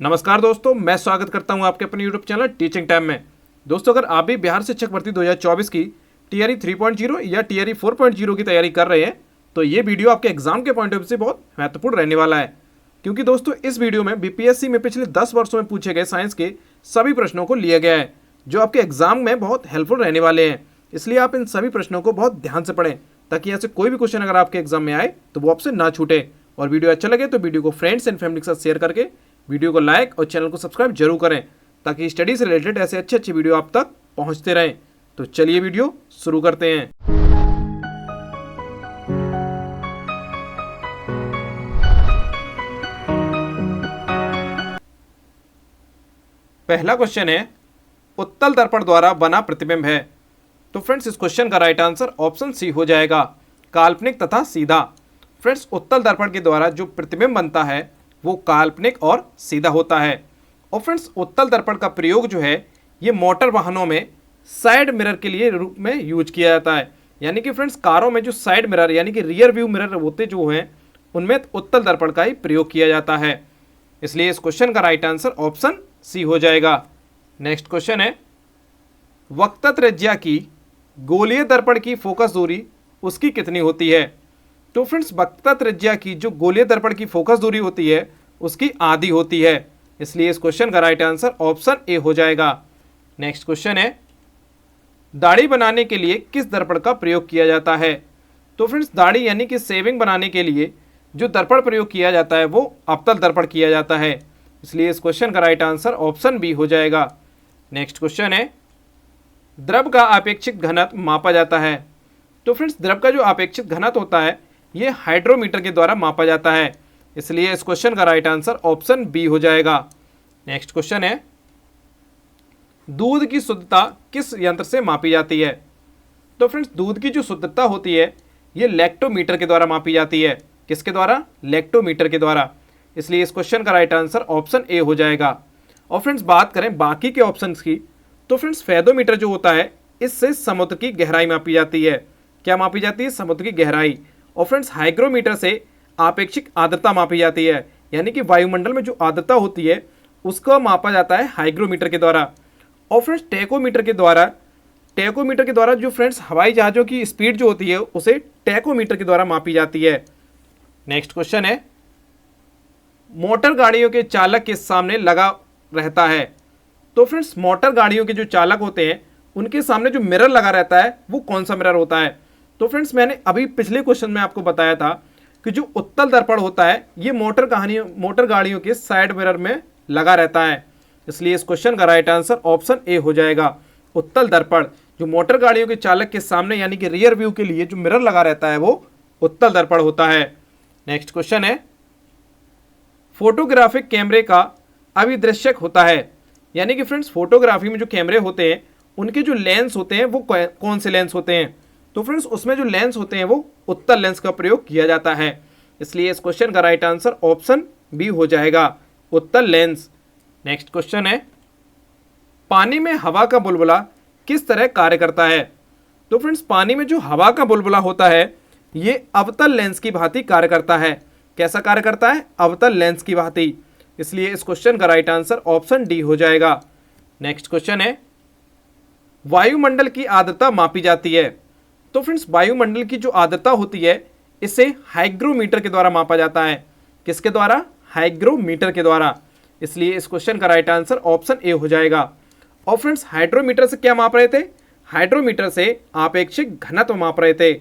नमस्कार दोस्तों, मैं स्वागत करता हूं आपके अपने यूट्यूब चैनल टीचिंग टाइम में। दोस्तों, अगर आप भी बिहार शिक्षक भर्ती 2024 की टीआरई 3.0 या टीआरई 4.0 की तैयारी कर रहे हैं तो ये वीडियो आपके एग्जाम के पॉइंट ऑफ व्यू से बहुत महत्वपूर्ण रहने वाला है। क्योंकि दोस्तों, इस वीडियो में बीपीएससी में पिछले 10 वर्षों में पूछे गए साइंस के सभी प्रश्नों को लिया गया है, जो आपके एग्जाम में बहुत हेल्पफुल रहने वाले हैं। इसलिए आप इन सभी प्रश्नों को बहुत ध्यान से पढ़ें, ताकि ऐसे कोई भी क्वेश्चन अगर आपके एग्जाम में आए तो वो आपसे ना छूटे। और वीडियो अच्छा लगे तो वीडियो को फ्रेंड्स एंड फैमिली के साथ शेयर करके वीडियो को लाइक और चैनल को सब्सक्राइब जरूर करें, ताकि स्टडी से रिलेटेड ऐसे अच्छे वीडियो आप तक पहुंचते रहें। तो चलिए वीडियो शुरू करते हैं। पहला क्वेश्चन है, उत्तल दर्पण द्वारा बना प्रतिबिंब है। तो फ्रेंड्स, इस क्वेश्चन का राइट आंसर ऑप्शन सी हो जाएगा, काल्पनिक तथा सीधा। फ्रेंड्स, उत्तल दर्पण के द्वारा जो प्रतिबिंब बनता है वो काल्पनिक और सीधा होता है। और फ्रेंड्स, उत्तल दर्पण का प्रयोग जो है ये मोटर वाहनों में साइड मिरर के लिए रूप में यूज किया जाता है। यानी कि फ्रेंड्स, कारों में जो साइड मिरर यानी कि रियर व्यू मिरर होते जो हैं उनमें उत्तल दर्पण का ही प्रयोग किया जाता है। इसलिए इस क्वेश्चन का राइट आंसर ऑप्शन सी हो जाएगा। नेक्स्ट क्वेश्चन है, वक्र त्रिज्या की गोलीय दर्पण की फोकस दूरी उसकी कितनी होती है। तो फ्रेंड्स, वक्र त्रिज्या की जो गोलीय दर्पण की फोकस दूरी होती है उसकी आधी होती है। इसलिए इस क्वेश्चन का राइट आंसर ऑप्शन ए हो जाएगा। नेक्स्ट क्वेश्चन है, दाढ़ी बनाने के लिए किस दर्पण का प्रयोग किया जाता है। तो फ्रेंड्स, दाढ़ी यानी कि शेविंग बनाने के लिए जो दर्पण प्रयोग किया जाता है वो अवतल दर्पण किया जाता है। इसलिए इस क्वेश्चन का राइट आंसर ऑप्शन बी हो जाएगा। नेक्स्ट क्वेश्चन है, द्रव का अपेक्षित घनत्व मापा जाता है। तो फ्रेंड्स, द्रव का जो अपेक्षित घनत्व होता है ये हाइड्रोमीटर के द्वारा मापा जाता है। इसलिए इस क्वेश्चन का राइट आंसर ऑप्शन बी हो जाएगा। नेक्स्ट क्वेश्चन है, दूध की शुद्धता किस यंत्र से मापी जाती है। तो फ्रेंड्स, दूध की जो शुद्धता होती है ये लैक्टोमीटर के द्वारा मापी जाती है। किसके द्वारा? लैक्टोमीटर के द्वारा। इसलिए इस क्वेश्चन का राइट आंसर ऑप्शन ए हो जाएगा। और फ्रेंड्स, बात करें बाकी के ऑप्शंस की तो फ्रेंड्स, फेदोमीटर जो होता है इससे समुद्र की गहराई मापी जाती है। क्या मापी जाती है? समुद्र की गहराई। और फ्रेंड्स, हाइग्रोमीटर से आपेक्षिक आर्द्रता मापी जाती है, यानी कि वायुमंडल में जो आर्द्रता होती है उसको मापा जाता है हाइग्रोमीटर के द्वारा। और फ्रेंड्स, टेकोमीटर के द्वारा जो फ्रेंड्स हवाई जहाज़ों की स्पीड जो होती है उसे टेकोमीटर के द्वारा मापी जाती है। नेक्स्ट क्वेश्चन है, मोटर गाड़ियों के चालक के सामने लगा रहता है। तो फ्रेंड्स, मोटर गाड़ियों के जो चालक होते हैं उनके सामने जो मिरर लगा रहता है वो कौन सा मिरर होता है। तो फ्रेंड्स, मैंने अभी पिछले क्वेश्चन में आपको बताया था कि जो उत्तल दर्पण होता है ये मोटर गाड़ियों के साइड मिरर में लगा रहता है। इसलिए इस क्वेश्चन का राइट आंसर ऑप्शन ए हो जाएगा। उत्तल दर्पण जो मोटर गाड़ियों के चालक के सामने यानी कि रियर व्यू के लिए जो मिरर लगा रहता है वो उत्तल दर्पण होता है। नेक्स्ट क्वेश्चन है, फोटोग्राफिक कैमरे का अभिदृश्यक होता है। यानी कि फ्रेंड्स, फोटोग्राफी में जो कैमरे होते हैं उनके जो लेंस होते हैं वो कौन से लेंस होते हैं। तो फ्रेंड्स, उसमें जो लेंस होते हैं वो उत्तल लेंस का प्रयोग किया जाता है। इसलिए इस क्वेश्चन का राइट आंसर ऑप्शन बी हो जाएगा, उत्तल लेंस। नेक्स्ट क्वेश्चन है, पानी में हवा का बुलबुला किस तरह कार्य करता है। तो फ्रेंड्स, पानी में जो हवा का बुलबुला होता है ये अवतल लेंस की भांति कार्य करता है। कैसा कार्य करता है? अवतल लेंस की भांति। इसलिए इस क्वेश्चन का राइट आंसर ऑप्शन डी हो जाएगा। नेक्स्ट क्वेश्चन है, वायुमंडल की आर्द्रता मापी जाती है। तो फ्रेंड्स, वायुमंडल की जो आर्द्रता होती है इसे हाइग्रोमीटर के द्वारा मापा जाता है। किसके द्वारा? हाइग्रोमीटर के द्वारा। इसलिए इस क्वेश्चन का राइट आंसर ऑप्शन ए हो जाएगा। और फ्रेंड्स, हाइड्रोमीटर से क्या माप रहे थे? हाइड्रोमीटर से आपेक्षिक घनत्व माप रहे थे।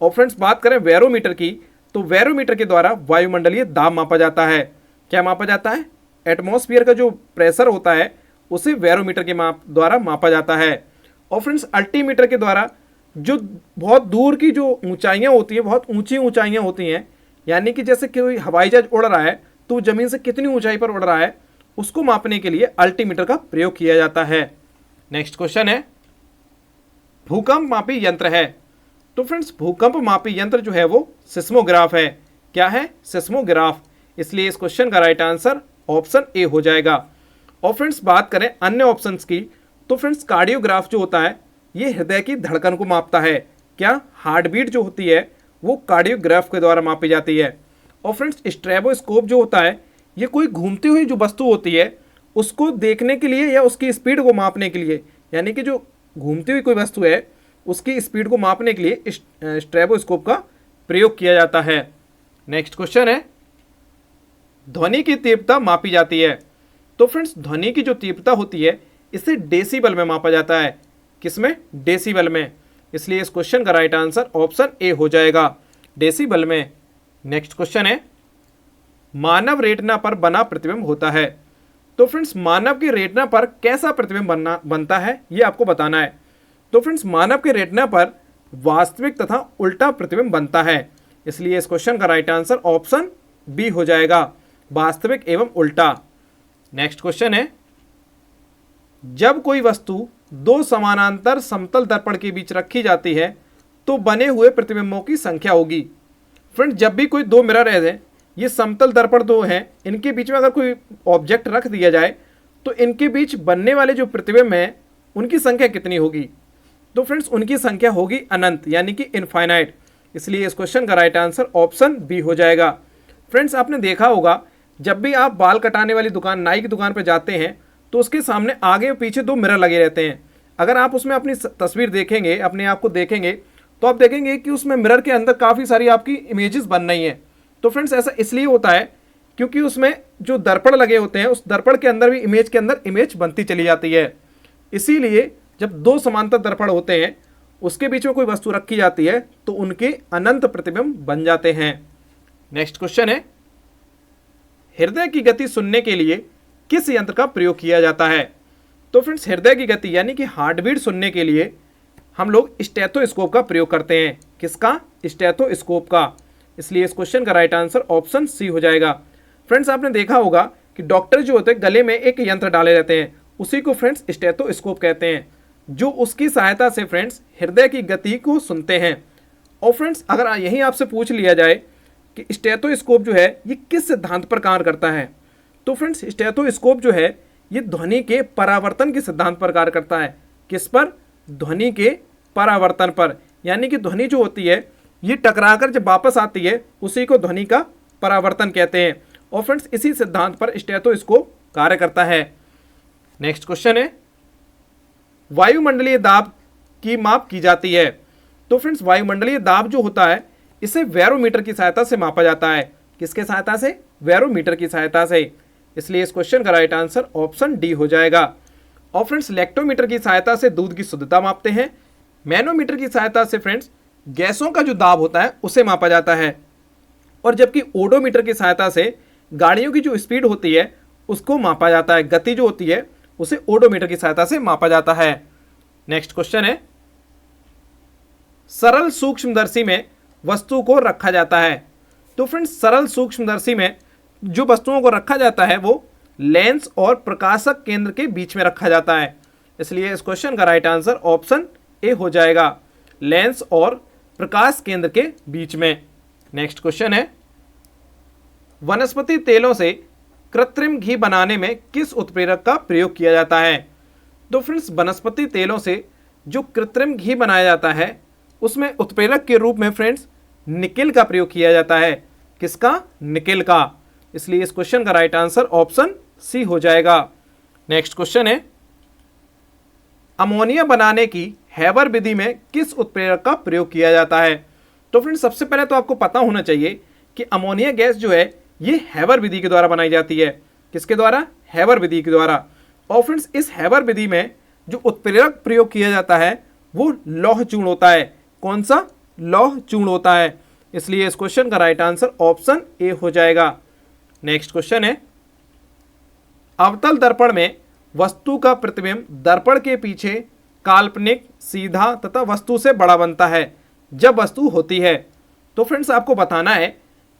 और फ्रेंड्स, बात करें बैरोमीटर की तो बैरोमीटर के द्वारा वायुमंडलीय दाब मापा जाता है। क्या मापा जाता है? एटमॉस्फेयर का जो प्रेशर होता है उसे बैरोमीटर के द्वारा मापा जाता है। और फ्रेंड्स, अल्टीमीटर के द्वारा जो बहुत दूर की जो ऊंचाइयां होती हैं, बहुत ऊंची ऊंचाइयां होती हैं, यानी कि जैसे कोई हवाई जहाज उड़ रहा है तो जमीन से कितनी ऊंचाई पर उड़ रहा है उसको मापने के लिए अल्टीमीटर का प्रयोग किया जाता है। नेक्स्ट क्वेश्चन है, भूकंप मापी यंत्र है। तो फ्रेंड्स, भूकंप मापी यंत्र जो है वो सिस्मोग्राफ है। क्या है? सिस्मोग्राफ। इसलिए इस क्वेश्चन का राइट आंसर ऑप्शन ए हो जाएगा। और फ्रेंड्स, बात करें अन्य ऑप्शंस की तो फ्रेंड्स, कार्डियोग्राफ जो होता है ये हृदय की धड़कन को मापता है। क्या? हार्ट बीट जो होती है वो कार्डियोग्राफ के द्वारा मापी जाती है। और फ्रेंड्स, स्ट्रेबोस्कोप जो होता है ये कोई घूमती हुई जो वस्तु होती है उसको देखने के लिए या उसकी स्पीड को मापने के लिए, यानी कि जो घूमती हुई कोई वस्तु है उसकी स्पीड को मापने के लिए स्ट्रेबोस्कोप का प्रयोग किया जाता है। नेक्स्ट क्वेश्चन है, ध्वनि की तीव्रता मापी जाती है। तो फ्रेंड्स ध्वनि की जो तीव्रता होती है इसे डेसिबल में मापा जाता है। किसमें? डेसिबल में। इसलिए इस क्वेश्चन का राइट आंसर ऑप्शन ए हो जाएगा, डेसिबल में। नेक्स्ट क्वेश्चन है, मानव रेटिना पर बना प्रतिबिंब होता है। तो फ्रेंड्स मानव के रेटिना पर कैसा प्रतिबिंब बनता है ये आपको बताना है। तो फ्रेंड्स मानव के रेटिना पर वास्तविक तथा उल्टा प्रतिबिंब बनता है। इसलिए इस क्वेश्चन का राइट आंसर ऑप्शन बी हो जाएगा, वास्तविक एवं उल्टा। नेक्स्ट क्वेश्चन है, जब कोई वस्तु दो समानांतर समतल दर्पण के बीच रखी जाती है तो बने हुए प्रतिबिंबों की संख्या होगी। फ्रेंड्स जब भी कोई दो मिरर है, ये समतल दर्पण दो हैं, इनके बीच में अगर कोई ऑब्जेक्ट रख दिया जाए तो इनके बीच बनने वाले जो प्रतिबिंब हैं उनकी संख्या कितनी होगी? तो फ्रेंड्स उनकी संख्या होगी अनंत, यानी कि इनफाइनाइट। इसलिए इस क्वेश्चन का राइट आंसर ऑप्शन बी हो जाएगा। फ्रेंड्स आपने देखा होगा जब भी आप बाल कटाने वाली दुकान, नाई की दुकान पर जाते हैं तो उसके सामने आगे और पीछे दो मिरर लगे रहते हैं। अगर आप उसमें अपनी तस्वीर देखेंगे, अपने आप को देखेंगे, तो आप देखेंगे कि उसमें मिरर के अंदर काफ़ी सारी आपकी इमेजेस बन रही हैं। तो फ्रेंड्स ऐसा इसलिए होता है क्योंकि उसमें जो दर्पण लगे होते हैं उस दर्पण के अंदर भी इमेज के अंदर इमेज बनती चली जाती है। इसीलिए जब दो समांतर दर्पण होते हैं उसके बीच में कोई वस्तु रखी जाती है तो उनके अनंत प्रतिबिंब बन जाते हैं। नेक्स्ट क्वेश्चन है, हृदय की गति सुनने के लिए किस यंत्र का प्रयोग किया जाता है? तो फ्रेंड्स हृदय की गति यानी कि हार्ट बीट सुनने के लिए हम लोग स्टेथोस्कोप का प्रयोग करते हैं। किसका? स्टेथोस्कोप का। इसलिए इस क्वेश्चन का राइट आंसर ऑप्शन सी हो जाएगा। फ्रेंड्स आपने देखा होगा कि डॉक्टर जो होते हैं गले में एक यंत्र डाले रहते हैं, उसी को फ्रेंड्स स्टेथोस्कोप कहते हैं, जो उसकी सहायता से फ्रेंड्स हृदय की गति को सुनते हैं। और फ्रेंड्स अगर यहीं आपसे पूछ लिया जाए कि स्टेथोस्कोप जो है ये किस सिद्धांत पर कार्य करता है, तो फ्रेंड्स स्टेथोस्कोप जो है ये ध्वनि के परावर्तन के सिद्धांत पर कार्य करता है। किस पर? ध्वनि के परावर्तन पर। यानी कि ध्वनि जो होती है ये टकराकर जब वापस आती है उसी को ध्वनि का परावर्तन कहते हैं। और फ्रेंड्स इसी सिद्धांत पर स्टेथोस्कोप कार्य करता है। नेक्स्ट क्वेश्चन है, वायुमंडलीय दाब की माप की जाती है। तो फ्रेंड्स वायुमंडलीय दाब जो होता है इसे बैरोमीटर की सहायता से मापा जाता है। किसके सहायता से? बैरोमीटर की सहायता से। इसलिए इस क्वेश्चन का राइट आंसर ऑप्शन डी हो जाएगा। और फ्रेंड्स लैक्टोमीटर की सहायता से दूध की शुद्धता मापते हैं। मैनोमीटर की सहायता से फ्रेंड्स गैसों का जो दाब होता है उसे मापा जाता है। और जबकि ओडोमीटर की सहायता से गाड़ियों की जो स्पीड होती है उसको मापा जाता है। गति जो होती है उसे ओडोमीटर की सहायता से मापा जाता है। नेक्स्ट क्वेश्चन है, सरल सूक्ष्मदर्शी में वस्तु को रखा जाता है। तो फ्रेंड्स सरल सूक्ष्मदर्शी में जो वस्तुओं को रखा जाता है वो लेंस और प्रकाशक केंद्र के बीच में रखा जाता है। इसलिए इस क्वेश्चन का राइट आंसर ऑप्शन ए हो जाएगा, लेंस और प्रकाश केंद्र के बीच में। नेक्स्ट क्वेश्चन है, वनस्पति तेलों से कृत्रिम घी बनाने में किस उत्प्रेरक का प्रयोग किया जाता है? तो फ्रेंड्स वनस्पति तेलों से जो कृत्रिम घी बनाया जाता है उसमें उत्प्रेरक के रूप में फ्रेंड्स निकेल का प्रयोग किया जाता है। किसका? निकेल का। इसलिए इस क्वेश्चन का राइट आंसर ऑप्शन सी हो जाएगा। नेक्स्ट क्वेश्चन है, अमोनिया बनाने की हैबर विधि में किस उत्प्रेरक का प्रयोग किया जाता है? तो फ्रेंड्स सबसे पहले तो आपको पता होना चाहिए कि अमोनिया गैस जो है ये हैबर विधि के द्वारा बनाई जाती है। किसके द्वारा? हैबर विधि के द्वारा। और फ्रेंड्स इस हैबर विधि में जो उत्प्रेरक प्रयोग किया जाता है वो लौह चूर्ण होता है। कौन सा? लौह चूर्ण होता है। इसलिए इस क्वेश्चन का राइट आंसर ऑप्शन ए हो जाएगा। नेक्स्ट क्वेश्चन है, अवतल दर्पण में वस्तु का प्रतिबिंब दर्पण के पीछे काल्पनिक, सीधा तथा वस्तु से बड़ा बनता है जब वस्तु होती है। तो फ्रेंड्स आपको बताना है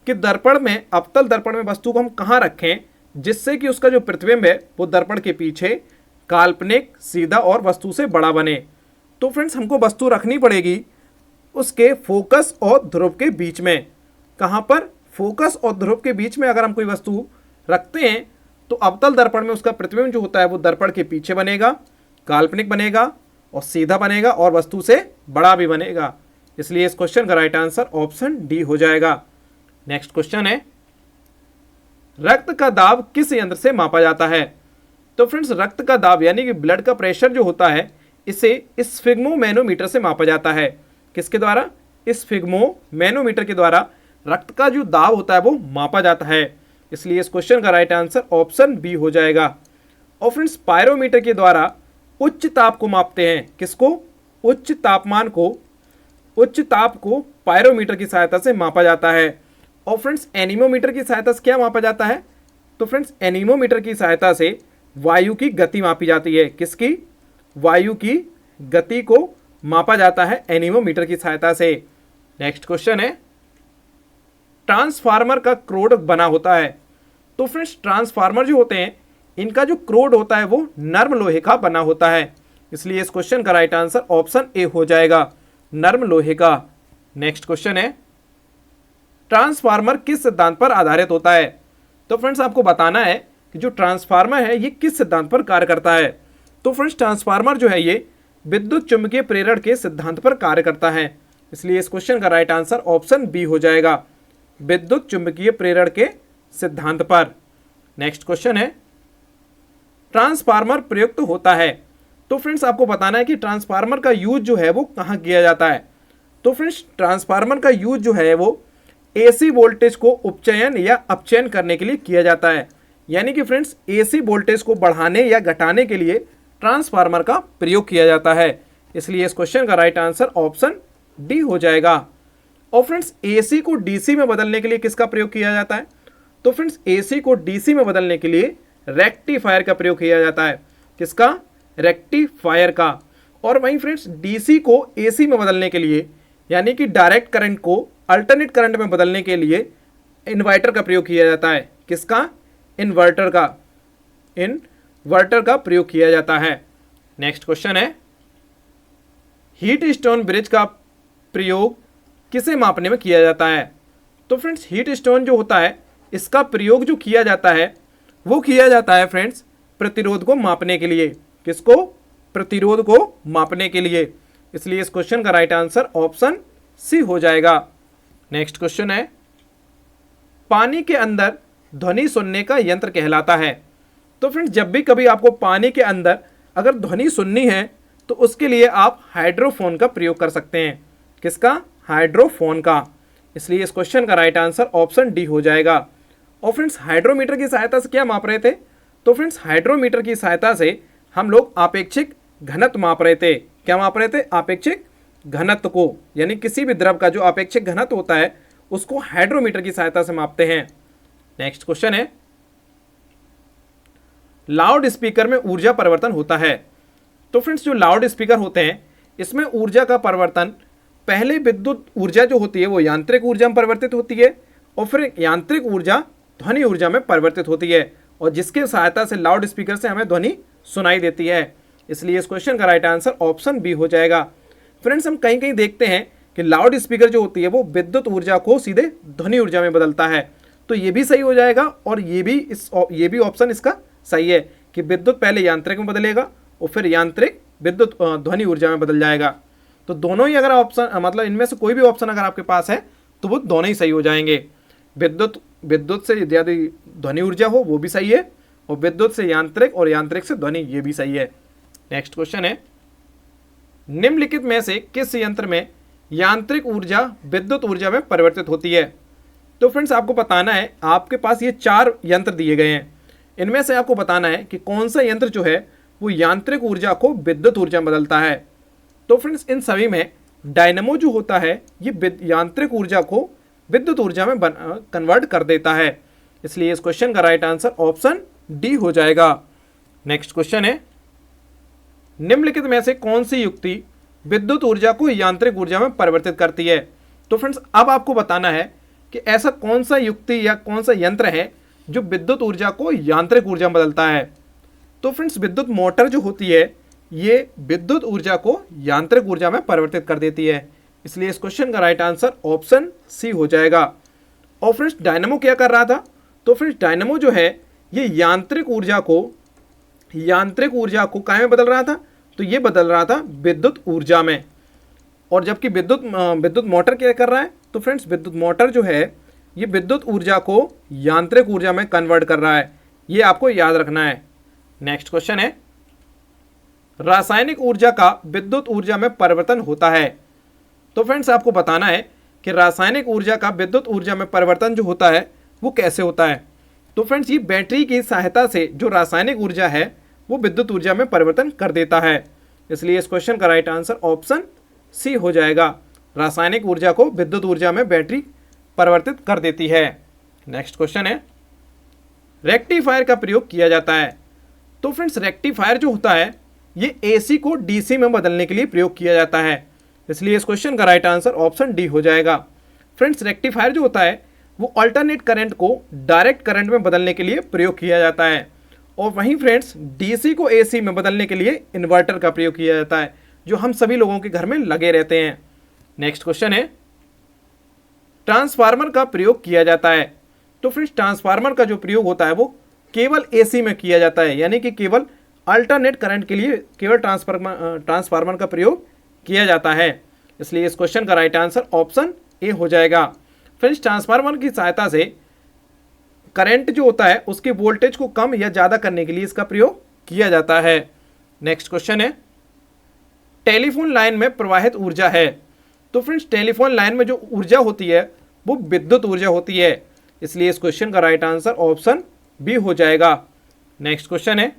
कि दर्पण में, अवतल दर्पण में वस्तु को हम कहाँ रखें जिससे कि उसका जो प्रतिबिंब है वो दर्पण के पीछे काल्पनिक, सीधा और वस्तु से बड़ा बने। तो फ्रेंड्स हमको वस्तु रखनी पड़ेगी उसके फोकस और ध्रुव के बीच में। कहाँ पर? फोकस और ध्रुव के बीच में अगर हम कोई वस्तु रखते हैं तो अवतल दर्पण में उसका प्रतिबिंब जो होता है वो दर्पण के पीछे बनेगा, काल्पनिक बनेगा और सीधा बनेगा और वस्तु से बड़ा भी बनेगा। इसलिए इस क्वेश्चन का राइट आंसर ऑप्शन डी हो जाएगा। नेक्स्ट क्वेश्चन है, रक्त का दाब किस यंत्र से मापा जाता है? तो फ्रेंड्स रक्त का दाब यानी कि ब्लड का प्रेशर जो होता है इसे स्फिग्मोमैनोमीटर से मापा जाता है। किसके द्वारा? स्फिग्मोमैनोमीटर के द्वारा रक्त का जो दाब होता है वो मापा जाता है। इसलिए इस क्वेश्चन का राइट आंसर ऑप्शन बी हो जाएगा। और फ्रेंड्स पायरोमीटर के द्वारा उच्च ताप को मापते हैं। किसको? उच्च तापमान को, उच्च ताप को पायरोमीटर की सहायता से मापा जाता है। और फ्रेंड्स एनीमोमीटर की सहायता से क्या मापा जाता है? तो फ्रेंड्स एनीमोमीटर की सहायता से वायु की गति मापी जाती है। किसकी? वायु की गति को मापा जाता है एनीमोमीटर की सहायता से। नेक्स्ट क्वेश्चन है, ट्रांसफार्मर का क्रोड बना होता है। तो फ्रेंड्स ट्रांसफार्मर जो होते हैं इनका जो क्रोड होता है वो नर्म लोहे का बना होता है। इसलिए इस क्वेश्चन का राइट आंसर ऑप्शन ए हो जाएगा, नर्म लोहे का। नेक्स्ट क्वेश्चन है, ट्रांसफार्मर किस सिद्धांत पर आधारित होता है? तो फ्रेंड्स आपको बताना है कि जो ट्रांसफार्मर है ये किस सिद्धांत पर कार्य करता है। तो फ्रेंड्स ट्रांसफार्मर जो है ये विद्युत चुंबकीय प्रेरण के सिद्धांत पर कार्य करता है। इसलिए इस क्वेश्चन का राइट आंसर ऑप्शन बी हो जाएगा, विद्युत चुंबकीय प्रेरण के सिद्धांत पर। नेक्स्ट क्वेश्चन है, ट्रांसफार्मर प्रयुक्त होता है। तो फ्रेंड्स आपको बताना है कि ट्रांसफार्मर का यूज जो है वो कहाँ किया जाता है। तो फ्रेंड्स ट्रांसफार्मर का यूज जो है वो एसी वोल्टेज को उपचयन या अपचयन करने के लिए किया जाता है। यानी कि फ्रेंड्स एसी वोल्टेज को बढ़ाने या घटाने के लिए ट्रांसफार्मर का प्रयोग किया जाता है। इसलिए इस क्वेश्चन का राइट आंसर ऑप्शन डी हो जाएगा। और फ्रेंड्स एसी को डीसी में बदलने के लिए किसका प्रयोग किया जाता है? तो फ्रेंड्स एसी को डीसी में बदलने के लिए रेक्टिफायर का प्रयोग किया जाता है। किसका? रेक्टिफायर का। और वहीं फ्रेंड्स डीसी को एसी में बदलने के लिए यानी कि डायरेक्ट करंट को अल्टरनेट करंट में बदलने के लिए इन्वर्टर का प्रयोग किया जाता है। किसका? इन्वर्टर का, इन्वर्टर का प्रयोग किया जाता है। नेक्स्ट क्वेश्चन है, हीट स्टोन ब्रिज का प्रयोग किसे मापने में किया जाता है? तो फ्रेंड्स हीट स्टोन जो होता है इसका प्रयोग जो किया जाता है वो किया जाता है फ्रेंड्स प्रतिरोध को मापने के लिए। किसको? प्रतिरोध को मापने के लिए। इसलिए इस क्वेश्चन का राइट आंसर ऑप्शन सी हो जाएगा। नेक्स्ट क्वेश्चन है, पानी के अंदर ध्वनि सुनने का यंत्र कहलाता है। तो फ्रेंड्स जब भी कभी आपको पानी के अंदर अगर ध्वनि सुननी है तो उसके लिए आप हाइड्रोफोन का प्रयोग कर सकते हैं। किसका? हाइड्रोफोन का। इसलिए इस क्वेश्चन का राइट आंसर ऑप्शन डी हो जाएगा। और फ्रेंड्स हाइड्रोमीटर की सहायता से क्या माप रहे थे? तो फ्रेंड्स हाइड्रोमीटर की सहायता से हम लोग आपेक्षिक घनत्व माप रहे थे। क्या माप रहे थे? आपेक्षिक घनत्व को, यानी किसी भी द्रव का जो आपेक्षिक घनत्व होता है उसको हाइड्रोमीटर की सहायता से मापते हैं। नेक्स्ट क्वेश्चन है, लाउड स्पीकर में ऊर्जा परिवर्तन होता है। तो फ्रेंड्स जो लाउड स्पीकर होते हैं इसमें ऊर्जा का परिवर्तन पहले विद्युत ऊर्जा जो होती है वो यांत्रिक ऊर्जा में परिवर्तित होती है और फिर यांत्रिक ऊर्जा ध्वनि ऊर्जा में परिवर्तित होती है और जिसके सहायता से लाउड स्पीकर से हमें ध्वनि सुनाई देती है। इसलिए इस क्वेश्चन का राइट आंसर ऑप्शन बी हो जाएगा। फ्रेंड्स हम कहीं कहीं देखते हैं कि लाउड स्पीकर जो होती है वो विद्युत ऊर्जा को सीधे ध्वनि ऊर्जा में बदलता है, तो ये भी सही हो जाएगा और ये भी ऑप्शन इसका सही है कि विद्युत पहले यांत्रिक में बदलेगा और फिर यांत्रिक विद्युत ध्वनि ऊर्जा में बदल जाएगा। तो दोनों ही अगर ऑप्शन मतलब इनमें से कोई भी ऑप्शन अगर आपके पास है तो वो दोनों ही सही हो जाएंगे। विद्युत से ज़्यादा ध्वनि ऊर्जा हो वो भी सही है और विद्युत से यांत्रिक और यांत्रिक से ध्वनि ये भी सही है। नेक्स्ट क्वेश्चन है, निम्नलिखित में से किस यंत्र में यांत्रिक ऊर्जा विद्युत ऊर्जा में परिवर्तित होती है? तो फ्रेंड्स आपको बताना है, आपके पास ये 4 यंत्र दिए गए हैं, इनमें से आपको बताना है कि कौन सा यंत्र जो है वो यांत्रिक ऊर्जा को विद्युत ऊर्जा में बदलता है। तो फ्रेंड्स इन सभी में डायनेमो जो होता है ये यांत्रिक ऊर्जा को विद्युत ऊर्जा में कन्वर्ट कर देता है। इसलिए इस क्वेश्चन का राइट आंसर ऑप्शन डी हो जाएगा। नेक्स्ट क्वेश्चन है, निम्नलिखित में से कौन सी युक्ति विद्युत ऊर्जा को यांत्रिक ऊर्जा में परिवर्तित करती है? तो फ्रेंड्स अब आपको बताना है कि ऐसा कौन सा युक्ति या कौन सा यंत्र है जो विद्युत ऊर्जा को यांत्रिक ऊर्जा में बदलता है। तो फ्रेंड्स विद्युत मोटर जो होती है ये विद्युत ऊर्जा को यांत्रिक ऊर्जा में परिवर्तित कर देती है। इसलिए इस क्वेश्चन का राइट आंसर ऑप्शन सी हो जाएगा। और फ्रेंड्स डायनेमो क्या कर रहा था? तो फ्रेंड्स डायनेमो जो है ये यांत्रिक ऊर्जा को काय में बदल रहा था? तो ये बदल रहा था विद्युत ऊर्जा में। और जबकि विद्युत मोटर क्या कर रहा है? तो फ्रेंड्स विद्युत मोटर जो है ये विद्युत ऊर्जा को यांत्रिक ऊर्जा में कन्वर्ट कर रहा है, ये आपको याद रखना है। नेक्स्ट क्वेश्चन है, रासायनिक ऊर्जा का विद्युत ऊर्जा में परिवर्तन होता है। तो फ्रेंड्स आपको बताना है कि रासायनिक ऊर्जा का विद्युत ऊर्जा में परिवर्तन जो होता है वो कैसे होता है। तो फ्रेंड्स ये बैटरी की सहायता से जो रासायनिक ऊर्जा है वो विद्युत ऊर्जा में परिवर्तन कर देता है, इसलिए इस क्वेश्चन का राइट आंसर ऑप्शन सी हो जाएगा। रासायनिक ऊर्जा को विद्युत ऊर्जा में बैटरी परिवर्तित कर देती है। नेक्स्ट क्वेश्चन है, रेक्टिफायर का प्रयोग किया जाता है। तो फ्रेंड्स रेक्टिफायर जो होता है ये एसी को डीसी में बदलने के लिए प्रयोग किया जाता है, इसलिए इस क्वेश्चन का राइट आंसर ऑप्शन डी हो जाएगा। फ्रेंड्स रेक्टिफायर जो होता है वो अल्टरनेट करंट को डायरेक्ट करंट में बदलने के लिए प्रयोग किया जाता है, और वहीं फ्रेंड्स डीसी को एसी में बदलने के लिए इन्वर्टर का प्रयोग किया जाता है, जो हम सभी लोगों के घर में लगे रहते हैं। नेक्स्ट क्वेश्चन है, ट्रांसफार्मर का प्रयोग किया जाता है। तो फ्रेंड्स ट्रांसफार्मर का जो प्रयोग होता है वो केवल एसी में किया जाता है, यानी कि केवल अल्टरनेट करंट के लिए केवल ट्रांसफार्मर का प्रयोग किया जाता है, इसलिए इस क्वेश्चन का राइट आंसर ऑप्शन ए हो जाएगा। फ्रेंड्स ट्रांसफार्मर की सहायता से करंट जो होता है उसके वोल्टेज को कम या ज़्यादा करने के लिए इसका प्रयोग किया जाता है। नेक्स्ट क्वेश्चन है, टेलीफोन लाइन में प्रवाहित ऊर्जा है। तो फ्रेंड्स टेलीफोन लाइन में जो ऊर्जा होती है वो विद्युत ऊर्जा होती है, इसलिए इस क्वेश्चन का राइट आंसर ऑप्शन बी हो जाएगा। नेक्स्ट क्वेश्चन है,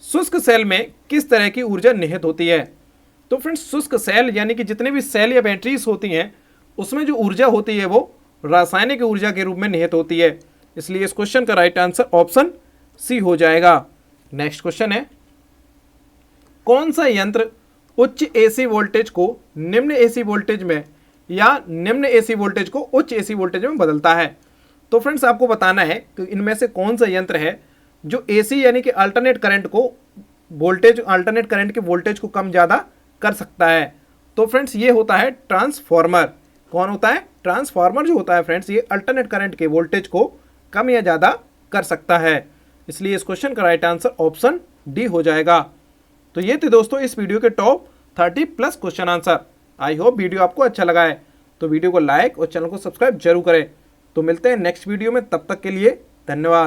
शुष्क सेल में किस तरह की ऊर्जा निहित होती है। तो फ्रेंड्स शुष्क सेल यानी कि जितने भी सेल या बैटरीज होती हैं उसमें जो ऊर्जा होती है वो रासायनिक ऊर्जा के रूप में निहित होती है, इसलिए इस क्वेश्चन का राइट आंसर ऑप्शन सी हो जाएगा। नेक्स्ट क्वेश्चन है, कौन सा यंत्र उच्च एसी वोल्टेज को निम्न एसी वोल्टेज में या निम्न एसी वोल्टेज को उच्च एसी वोल्टेज में बदलता है। तो फ्रेंड्स आपको बताना है कि इनमें से कौन सा यंत्र है जो एसी यानी कि अल्टरनेट करंट को अल्टरनेट करंट के वोल्टेज को कम ज़्यादा कर सकता है। तो फ्रेंड्स ये होता है ट्रांसफॉर्मर। कौन होता है? ट्रांसफॉर्मर जो होता है फ्रेंड्स ये अल्टरनेट करंट के वोल्टेज को कम या ज़्यादा कर सकता है, इसलिए इस क्वेश्चन का राइट आंसर ऑप्शन डी हो जाएगा। तो ये थे दोस्तों इस वीडियो के top 30+ question answer. I hope video आपको अच्छा लगा है, तो वीडियो को लाइक और चैनल को सब्सक्राइब जरूर करें। तो मिलते हैं नेक्स्ट वीडियो में, तब तक के लिए धन्यवाद।